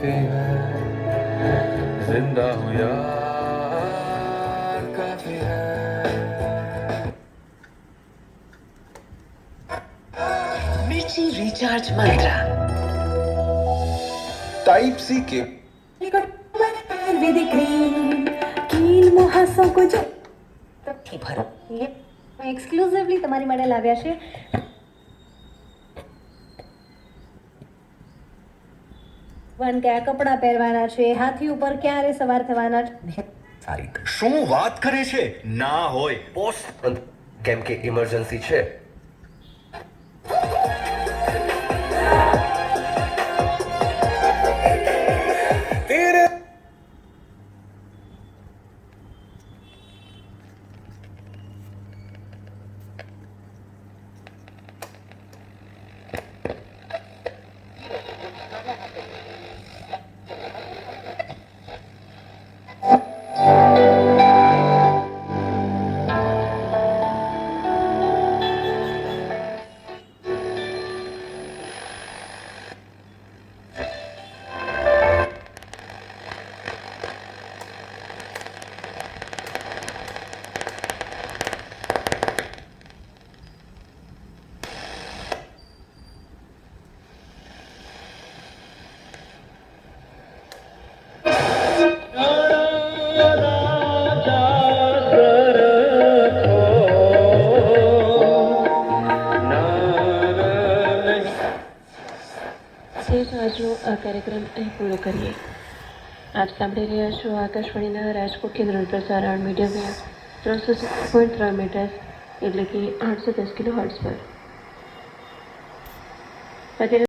काफी है जिंदा हूँ यार काफी है मिर्ची रिचार्ज मंत्रा टाइप सी के आयुर्वेदिक क्रीम कील मुहाસો કુછ થી ભરો એ એક્સક્લુઝિવલી તમારી માટે લાવ્યા છે વન કયા કપડાં પહેરવાના છે હાથી ઉપર ક્યારે સવાર થવાના છે સારી શું વાત કરે છે? ના હોય પોસ્ટ કેમ કે ઇમરજન્સી છે આજનો આ કાર્યક્રમ અહીં પૂરો કરીએ. આપ સાંભળી રહ્યા છો આકાશવાણીના રાજકોટ કેન્દ્રનું પ્રસારણ મીડિયમ વેવ 360.3 મીટર એટલે કે 810 કિલો હર્ટ્ઝ પર.